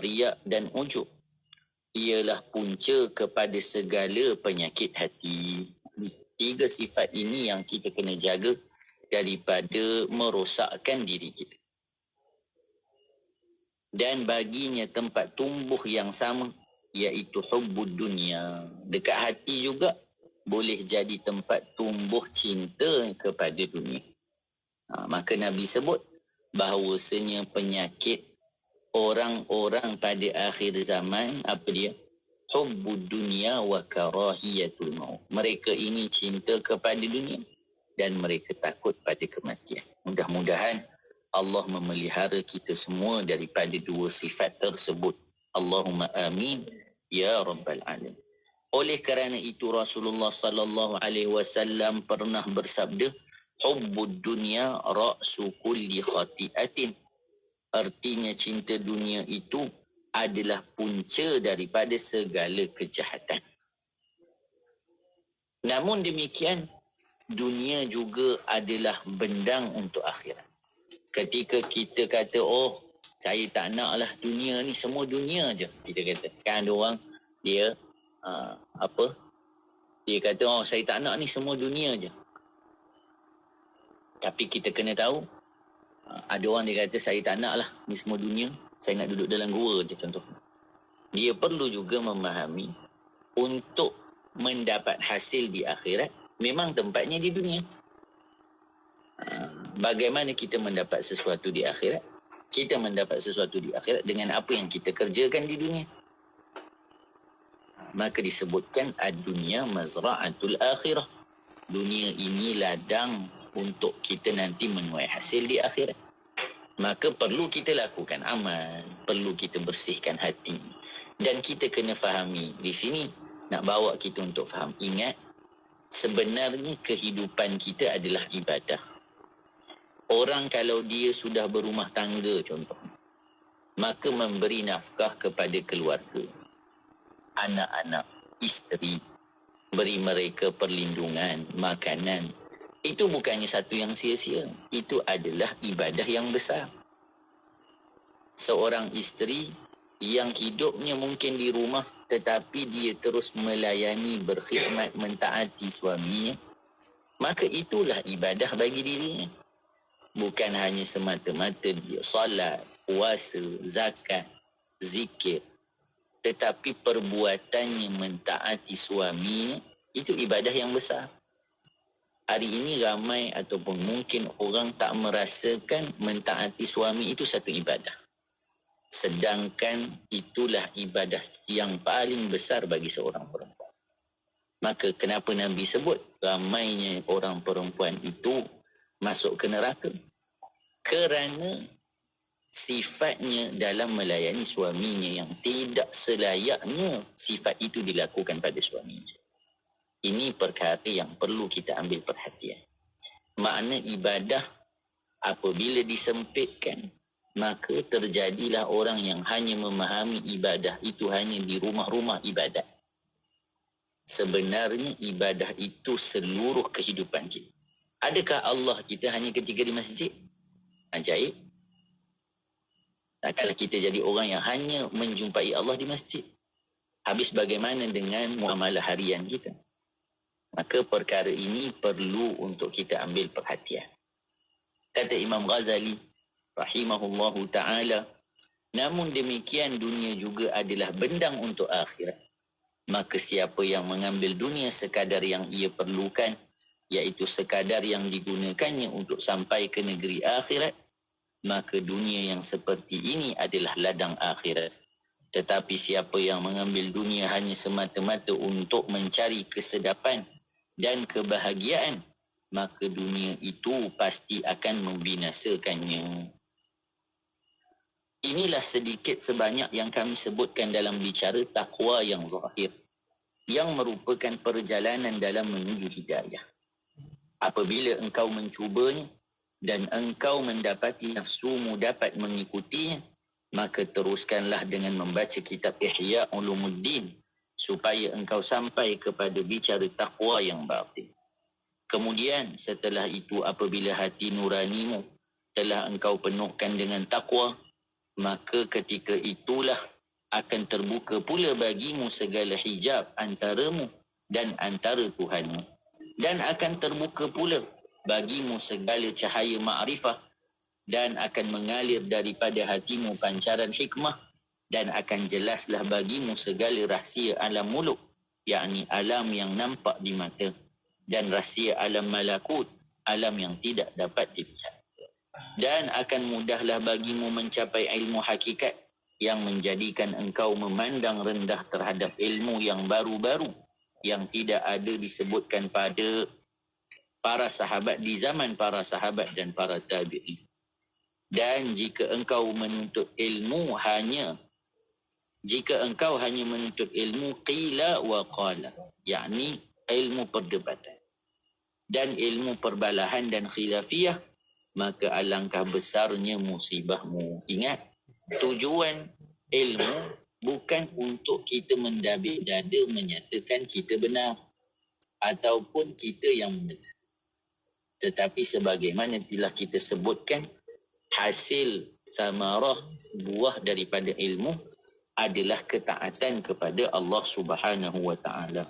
riak dan ujub, ialah punca kepada segala penyakit hati. 3 sifat ini yang kita kena jaga daripada merosakkan diri kita. Dan baginya tempat tumbuh yang sama, iaitu hubbud dunia. Dekat hati juga boleh jadi tempat tumbuh cinta kepada dunia. Maka Nabi sebut bahawasanya penyakit orang-orang pada akhir zaman, apa dia? Hubbud dunia wa karahiyatul maut. Mereka ini cinta kepada dunia dan mereka takut pada kematian. Mudah-mudahan Allah memelihara kita semua daripada 2 sifat tersebut. Allahumma amin ya rabbal alamin. Oleh kerana itu Rasulullah sallallahu alaihi wasallam pernah bersabda, hubbud dunya ra'su kulli khati'atin. Artinya cinta dunia itu adalah punca daripada segala kejahatan. Namun demikian, dunia juga adalah bendang untuk akhirat. Ketika kita kata, oh, saya tak nak lah dunia ni, semua dunia je. Kita kata, kan ada orang, dia, dia kata, oh, saya tak nak ni, semua dunia je. Tapi kita kena tahu, ada orang dia kata, saya tak nak lah ni semua dunia, saya nak duduk dalam gua je contoh. Dia perlu juga memahami, untuk mendapat hasil di akhirat, memang tempatnya di dunia. Bagaimana kita mendapat sesuatu di akhirat? Kita mendapat sesuatu di akhirat dengan apa yang kita kerjakan di dunia. Maka disebutkan ad-dunya mazra'atul akhirah. Dunia ini ladang untuk kita nanti menuai hasil di akhirat. Maka perlu kita lakukan amal, perlu kita bersihkan hati. Dan kita kena fahami di sini, nak bawa kita untuk faham. Ingat, sebenarnya kehidupan kita adalah ibadah. Orang kalau dia sudah berumah tangga contoh, maka memberi nafkah kepada keluarga, anak-anak, isteri, beri mereka perlindungan, makanan. Itu bukannya satu yang sia-sia. Itu adalah ibadah yang besar. Seorang isteri yang hidupnya mungkin di rumah, tetapi dia terus melayani, berkhidmat, mentaati suaminya, maka itulah ibadah bagi dirinya. Bukan hanya semata-mata dia salat, puasa, zakat, zikir, tetapi perbuatannya mentaati suaminya, itu ibadah yang besar. Hari ini ramai ataupun mungkin orang tak merasakan mentaati suami itu satu ibadah. Sedangkan itulah ibadah yang paling besar bagi seorang perempuan. Maka kenapa Nabi sebut ramainya orang perempuan itu masuk ke neraka? Kerana sifatnya dalam melayani suaminya yang tidak selayaknya sifat itu dilakukan pada suaminya. Ini perkara yang perlu kita ambil perhatian. Makna ibadah apabila disempitkan, maka terjadilah orang yang hanya memahami ibadah itu hanya di rumah-rumah ibadat. Sebenarnya ibadah itu seluruh kehidupan kita. Adakah Allah kita hanya ketika di masjid? Ajaib. Kalau kita jadi orang yang hanya menjumpai Allah di masjid, Habis bagaimana dengan muamalah harian kita? Maka perkara ini perlu untuk kita ambil perhatian. Kata Imam Ghazali rahimahullahu ta'ala, namun demikian dunia juga adalah bendang untuk akhirat. Maka siapa yang mengambil dunia sekadar yang ia perlukan, iaitu sekadar yang digunakannya untuk sampai ke negeri akhirat, maka dunia yang seperti ini adalah ladang akhirat. Tetapi siapa yang mengambil dunia hanya semata-mata untuk mencari kesedapan dan kebahagiaan, maka dunia itu pasti akan membinasakannya. Inilah sedikit sebanyak yang kami sebutkan dalam bicara takwa yang zahir, yang merupakan perjalanan dalam menuju hidayah. Apabila engkau mencubanya dan engkau mendapati nafsumu dapat mengikutinya, maka teruskanlah dengan membaca kitab Ihya Ulumuddin supaya engkau sampai kepada bicara takwa yang batin. Kemudian setelah itu apabila hati nuranimu telah engkau penuhkan dengan takwa, maka ketika itulah akan terbuka pula bagimu segala hijab antaramu dan antara Tuhanmu. Dan akan terbuka pula bagimu segala cahaya ma'rifah dan akan mengalir daripada hatimu pancaran hikmah dan akan jelaslah bagimu segala rahsia alam muluk, yakni alam yang nampak di mata, dan rahsia alam malakut, alam yang tidak dapat dilihat. Dan akan mudahlah bagimu mencapai ilmu hakikat yang menjadikan engkau memandang rendah terhadap ilmu yang baru-baru yang tidak ada disebutkan pada para sahabat di zaman para sahabat dan para tabi'in. Dan jika engkau hanya menuntut ilmu qila wa qala, yakni ilmu perdebatan dan ilmu perbalahan dan khilafiyah, maka alangkah besarnya musibahmu. Ingat, tujuan ilmu bukan untuk kita mendabik dada menyatakan kita benar ataupun kita yang benar. Tetapi sebagaimana telah kita sebutkan, hasil samarah, buah daripada ilmu adalah ketaatan kepada Allah Subhanahu wa ta'ala.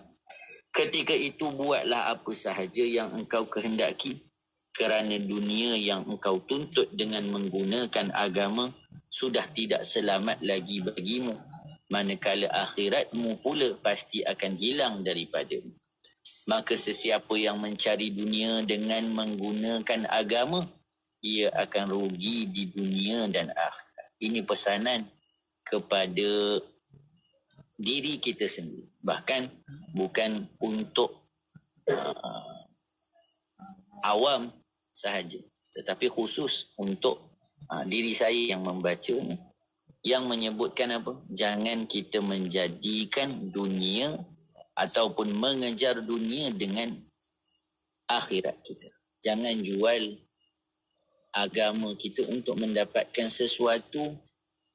Ketika itu buatlah apa sahaja yang engkau kehendaki, kerana dunia yang engkau tuntut dengan menggunakan agama sudah tidak selamat lagi bagimu, manakala akhiratmu pula pasti akan hilang daripadamu. Maka sesiapa yang mencari dunia dengan menggunakan agama, ia akan rugi di dunia dan akhirat. Ini pesanan kepada diri kita sendiri. Bahkan bukan untuk awam sahaja, tetapi khusus untuk diri saya yang membacanya, yang menyebutkan apa? Jangan kita menjadikan dunia ataupun mengejar dunia dengan akhirat kita. Jangan jual agama kita untuk mendapatkan sesuatu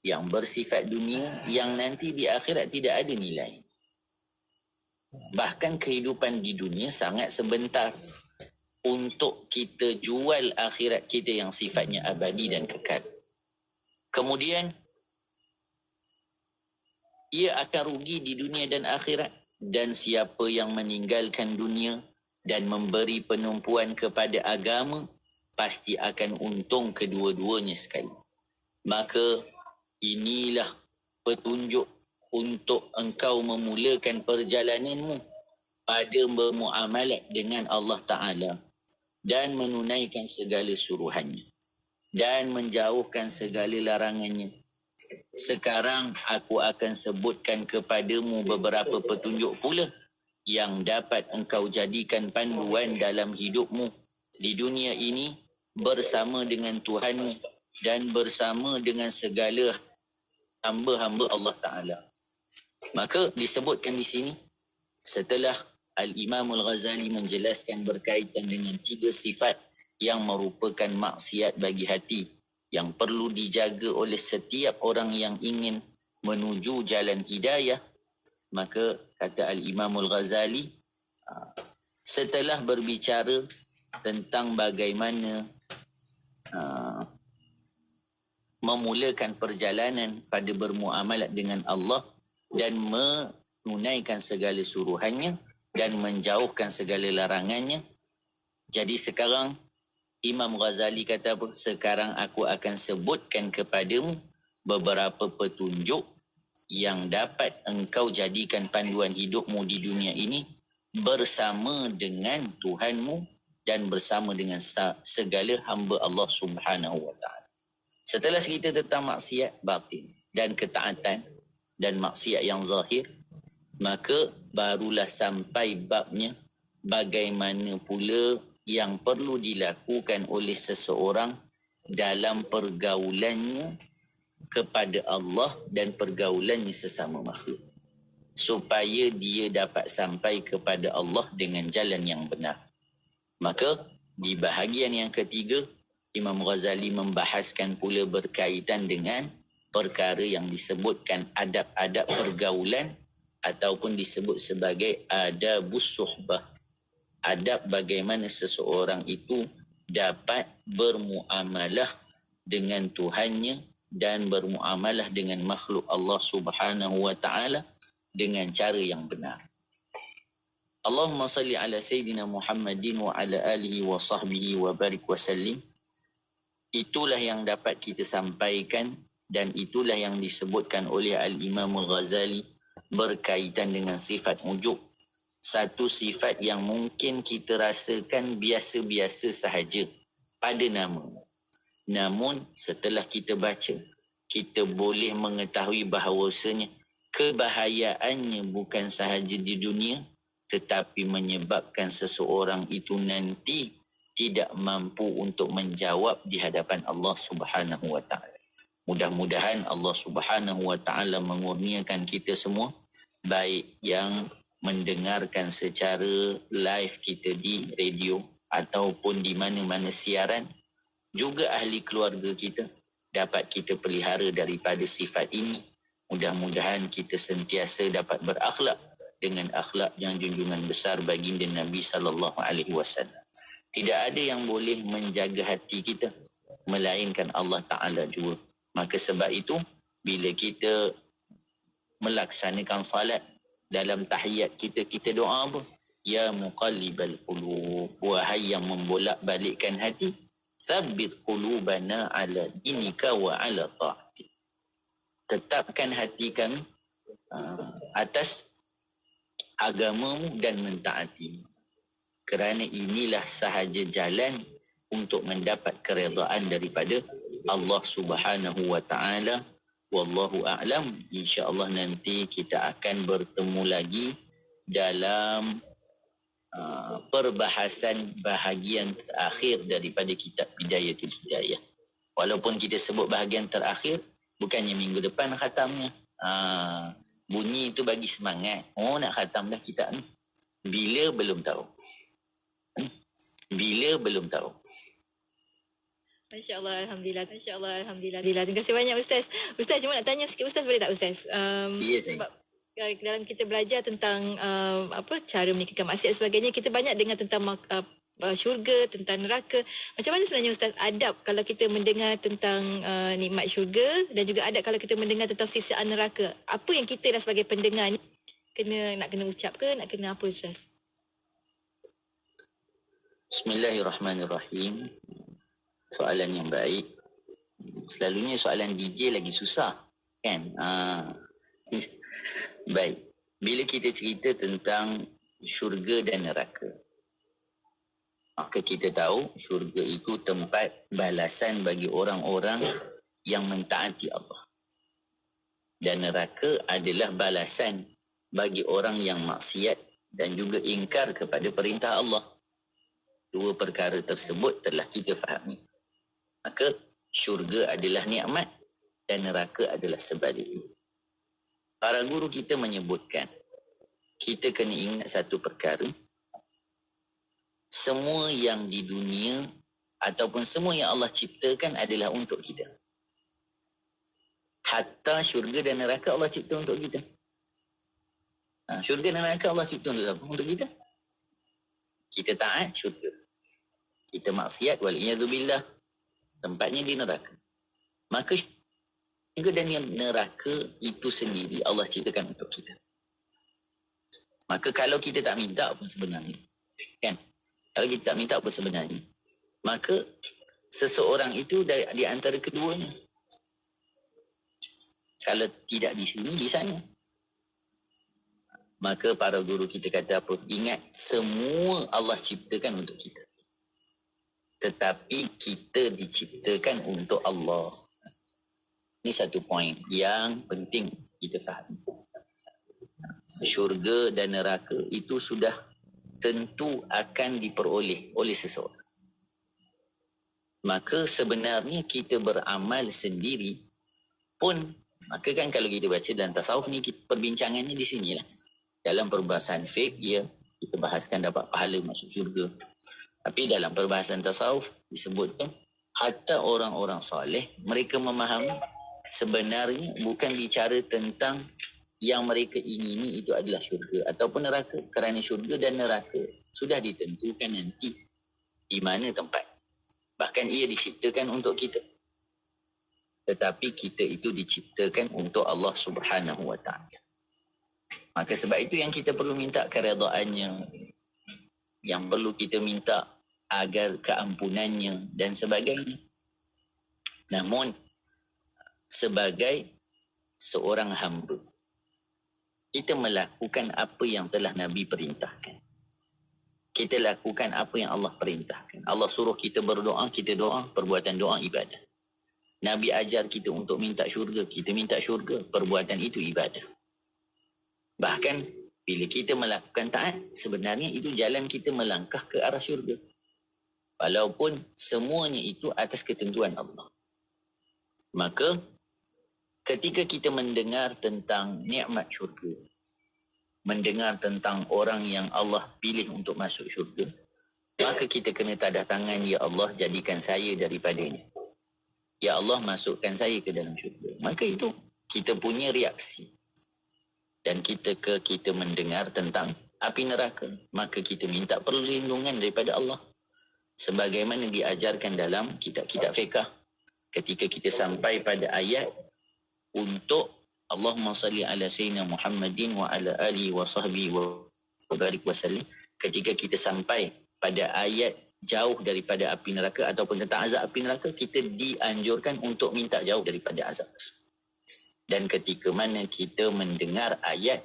yang bersifat dunia yang nanti di akhirat tidak ada nilai. Bahkan kehidupan di dunia sangat sebentar untuk kita jual akhirat kita yang sifatnya abadi dan kekal. Kemudian ia akan rugi di dunia dan akhirat. Dan siapa yang meninggalkan dunia dan memberi penumpuan kepada agama, pasti akan untung kedua-duanya sekali. Maka inilah petunjuk untuk engkau memulakan perjalananmu pada bermuamalat dengan Allah Ta'ala dan menunaikan segala suruhannya dan menjauhkan segala larangannya. Sekarang aku akan sebutkan kepadamu beberapa petunjuk pula yang dapat engkau jadikan panduan dalam hidupmu di dunia ini bersama dengan Tuhanmu dan bersama dengan segala hamba-hamba Allah Ta'ala. Maka disebutkan di sini, setelah Al-Imam Al-Ghazali menjelaskan berkaitan dengan 3 sifat yang merupakan maksiat bagi hati, yang perlu dijaga oleh setiap orang yang ingin menuju jalan hidayah, maka kata Al-Imam Al-Ghazali, setelah berbicara tentang bagaimana memulakan perjalanan pada bermuamalat dengan Allah dan menunaikan segala suruhannya dan menjauhkan segala larangannya. Jadi sekarang Imam Ghazali kata apa? Sekarang aku akan sebutkan kepadamu beberapa petunjuk yang dapat engkau jadikan panduan hidupmu di dunia ini bersama dengan Tuhanmu dan bersama dengan segala hamba Allah Subhanahu wa taala. Setelah cerita tentang maksiat batin dan ketaatan dan maksiat yang zahir, maka barulah sampai babnya bagaimana pula yang perlu dilakukan oleh seseorang dalam pergaulannya kepada Allah dan pergaulannya sesama makhluk, supaya dia dapat sampai kepada Allah dengan jalan yang benar. Maka di bahagian yang ketiga, Imam Ghazali membahaskan pula berkaitan dengan perkara yang disebutkan adab-adab pergaulan ataupun disebut sebagai adabus suhbah. Adab bagaimana seseorang itu dapat bermuamalah dengan Tuhannya dan bermuamalah dengan makhluk Allah Subhanahu wa taala dengan cara yang benar. Allahumma salli ala Sayyidina Muhammadin wa ala alihi wa sahbihi wa barik wa sallim. Itulah yang dapat kita sampaikan dan itulah yang disebutkan oleh Al-Imam Al-Ghazali berkaitan dengan sifat ujub. Satu sifat yang mungkin kita rasakan biasa-biasa sahaja pada nama. Namun setelah kita baca, kita boleh mengetahui bahawasanya kebahayaannya bukan sahaja di dunia, tetapi menyebabkan seseorang itu nanti tidak mampu untuk menjawab di hadapan Allah Subhanahu wa taala. Mudah-mudahan Allah Subhanahu wa taala mengurniakan kita semua, baik yang mendengarkan secara live kita di radio ataupun di mana-mana siaran, juga ahli keluarga kita dapat kita pelihara daripada sifat ini. Mudah-mudahan kita sentiasa dapat berakhlak dengan akhlak yang junjungan besar baginda Nabi sallallahu alaihi wasallam. Tidak ada yang boleh menjaga hati kita melainkan Allah Taala jua. Maka sebab itu bila kita melaksanakan salat, dalam tahiyat kita doa apa? Ya muqallibal qulub, wahai yang membolak-balikkan hati, tsabbit qulubana ala dinika wa ala ta'atik. Tetapkan hati kami atas agamamu dan mentaati. Kerana inilah sahaja jalan untuk mendapat keredaan daripada Allah Subhanahu wa taala. Wallahu a'lam. InsyaAllah nanti kita akan bertemu lagi dalam perbahasan bahagian terakhir daripada kitab Bidayatul Hidayah. Walaupun kita sebut bahagian terakhir, bukannya minggu depan khatamnya. Bunyi itu bagi semangat. Oh, nak khatam dah kitab ni. Bila belum tahu. Bila belum tahu. Masya Allah, Alhamdulillah. Masya Allah, Alhamdulillah. Terima kasih banyak Ustaz. Ustaz, cuma nak tanya sikit Ustaz, boleh tak Ustaz? Sebab dalam kita belajar tentang cara menikahkan maksiat dan sebagainya, kita banyak dengar tentang syurga, tentang neraka. Macam mana sebenarnya Ustaz adab kalau kita mendengar tentang nikmat syurga dan juga adab kalau kita mendengar tentang sisaan neraka? Apa yang kita dah sebagai pendengar ni nak kena ucap ke, nak kena apa Ustaz? Bismillahirrahmanirrahim. Soalan yang baik. Selalunya soalan DJ lagi susah, kan? Baik. Bila kita cerita tentang syurga dan neraka, maka kita tahu syurga itu tempat balasan bagi orang-orang yang mentaati Allah. Dan neraka adalah balasan bagi orang yang maksiat dan juga ingkar kepada perintah Allah. Dua perkara tersebut telah kita fahami. Maka syurga adalah nikmat dan neraka adalah sebaliknya. Para guru kita menyebutkan, kita kena ingat satu perkara. Semua yang di dunia ataupun semua yang Allah ciptakan adalah untuk kita. Hatta syurga dan neraka Allah cipta untuk kita. Syurga dan neraka Allah cipta untuk apa? Untuk kita. Kita taat syurga. Kita maksiat waliyadzubillah, tempatnya di neraka. Maka syurga dan neraka itu sendiri Allah ciptakan untuk kita. Maka kalau kita tak minta pun sebenarnya, kan? Kalau kita tak minta pun sebenarnya, maka seseorang itu di antara keduanya. Kalau tidak di sini, di sana. Maka para guru kita kata apa? Ingat, semua Allah ciptakan untuk kita. Tetapi kita diciptakan untuk Allah. Ini satu poin yang penting kita faham. Syurga dan neraka itu sudah tentu akan diperoleh oleh seseorang. Maka sebenarnya kita beramal sendiri pun, maka kan kalau kita baca dalam tasawuf ni, perbincangannya di sinilah. Dalam perbahasan fiqh, ya, kita bahaskan dapat pahala masuk syurga. Tapi dalam perbahasan tasawuf disebutkan hatta orang-orang soleh, mereka memahami sebenarnya bukan bicara tentang yang mereka ingini itu adalah syurga ataupun neraka, kerana syurga dan neraka sudah ditentukan nanti di mana tempat. Bahkan ia diciptakan untuk kita. Tetapi kita itu diciptakan untuk Allah Subhanahu wa ta'ala. Maka sebab itu yang kita perlu minta keredaannya, yang perlu kita minta agar keampunannya dan sebagainya. Namun sebagai seorang hamba, kita melakukan apa yang telah Nabi perintahkan. Kita lakukan apa yang Allah perintahkan. Allah suruh kita berdoa, kita doa, perbuatan doa ibadah. Nabi ajar kita untuk minta syurga, kita minta syurga, perbuatan itu ibadah. Bahkan bila kita melakukan taat, sebenarnya itu jalan kita melangkah ke arah syurga. Walaupun semuanya itu atas ketentuan Allah. Maka ketika kita mendengar tentang nikmat syurga, mendengar tentang orang yang Allah pilih untuk masuk syurga, maka kita kena tadah tangan, ya Allah, jadikan saya daripadanya. Ya Allah, masukkan saya ke dalam syurga. Maka itu kita punya reaksi. Dan kita mendengar tentang api neraka, maka kita minta perlindungan daripada Allah. Sebagaimana diajarkan dalam kitab-kitab fiqh. Ketika kita sampai pada ayat untuk Allahumma salli ala sayyidina Muhammadin wa ala alihi wa sahbihi wa barik wa sallim. Ketika kita sampai pada ayat jauh daripada api neraka ataupun tentang azab api neraka, kita dianjurkan untuk minta jauh daripada azab tersebut. Dan ketika mana kita mendengar ayat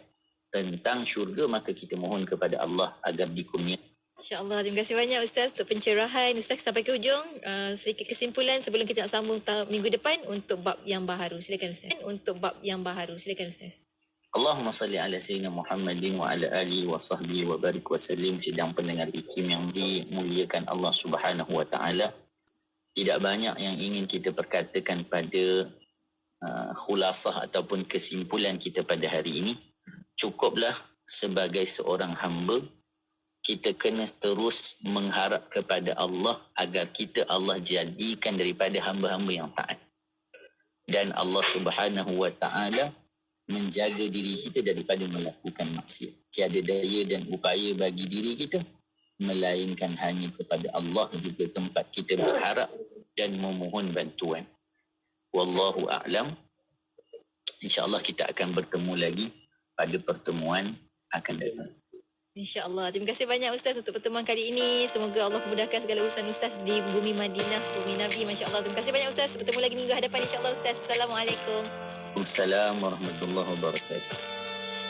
tentang syurga, maka kita mohon kepada Allah agar dikurniakan. InsyaAllah. Terima kasih banyak Ustaz untuk pencerahan. Ustaz, sampai ke hujung. Sedikit kesimpulan sebelum kita nak sambung minggu depan untuk bab yang baharu. Silakan Ustaz. Allahumma salli ala sayyidina Muhammadin wa ala alihi wa sahbihi wa barik wa sallim. Sidang pendengar IKIM yang dimuliakan Allah Subhanahu wa ta'ala. Tidak banyak yang ingin kita perkatakan pada khulasah ataupun kesimpulan kita pada hari ini. Cukuplah sebagai seorang hamba, kita kena terus mengharap kepada Allah agar Allah jadikan daripada hamba-hamba yang taat. Dan Allah Subhanahu wa ta'ala menjaga diri kita daripada melakukan maksiat. Tiada daya dan upaya bagi diri kita, melainkan hanya kepada Allah juga tempat kita berharap dan memohon bantuan. Wallahu a'lam. InsyaAllah kita akan bertemu lagi pada pertemuan akan datang. InsyaAllah. Terima kasih banyak Ustaz untuk pertemuan kali ini. Semoga Allah memudahkan segala urusan Ustaz di bumi Madinah, bumi Nabi. Masya Allah. Terima kasih banyak Ustaz. Bertemu lagi minggu hadapan insyaAllah Ustaz. Assalamualaikum. Assalamualaikum warahmatullahi wabarakatuh.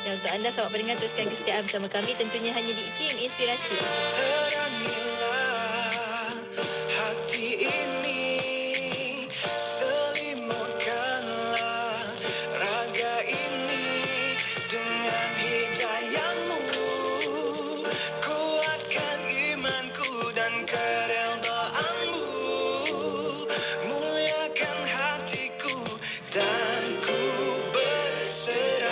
Dan untuk anda sahabat pendengar, teruskan kesetiaan bersama kami tentunya hanya di IKIM Inspirasi. Terangilah hati ini, selimutkanlah raga ini dengan hidayahmu, kuatkan imanku dan keredaanmu, muliakan hatiku dan ku berserah.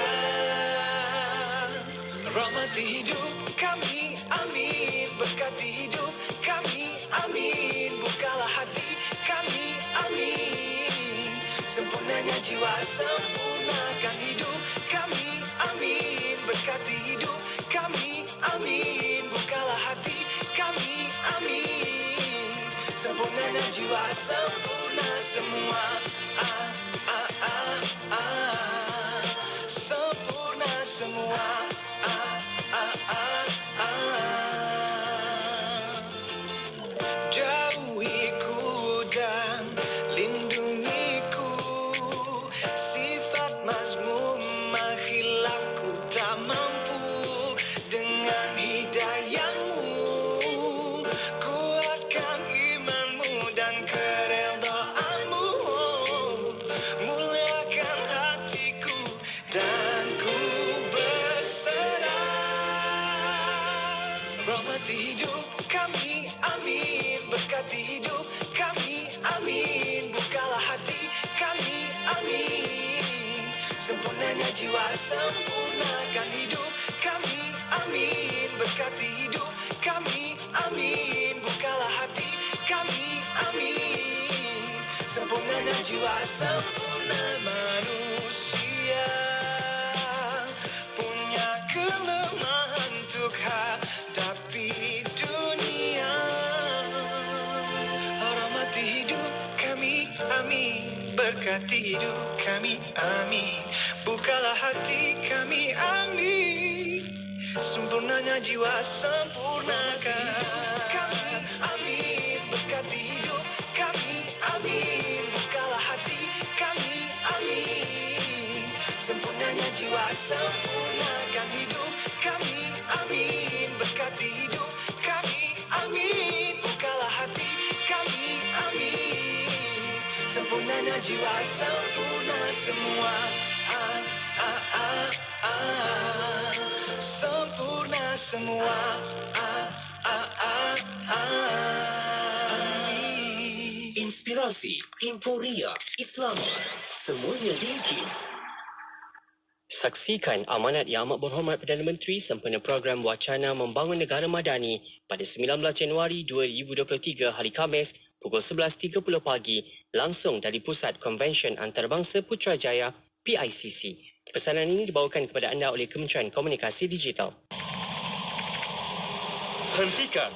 Rahmati hidup kami, amin. Berkati hidup kami, amin. Bukalah hati kami, amin. Sempurnanya jiwa, sempurnakan hidup kami, amin. Berkati hidup kami, amin. Bukalah hati kami, amin. Sempurnanya jiwa, sempurna semua. Sempurna semua. rahmati hidup kami, amin. Berkati hidup kami, amin. Bukalah hati kami, amin. Sempurnanya jiwa, sempurnakan hidup kami, amin. Berkati hidup kami, amin. Bukalah hati kami, amin. Sempurnanya jiwa, sempurna manusia. Punya kelemahan untuk hadapi dunia. Rahmati hidup kami, amin. Berkati hidup kami, amin. Bukalah hati kami, amin. Sempurnanya jiwa, sempurnakan kami, amin. Berkati hidup kami, amin. Bukalah hati kami, amin. Sempurnanya jiwa, sempurnakan hidup kami, amin. Berkati hidup kami, amin. Bukalah hati kami, amin. Sempurnanya jiwa, sempurna semua. Sempurna semua. Amin. Inspirasi, Inforia, Islami, semuanya di IKIM. Saksikan amanat Yang Amat Berhormat Perdana Menteri sempena program Wacana Membangun Negara Madani pada 19 Januari 2023 hari Khamis pukul 11.30 pagi langsung dari Pusat Konvensyen Antarabangsa Putrajaya PICC. Pesanan ini dibawakan kepada anda oleh Kementerian Komunikasi Digital. Hentikan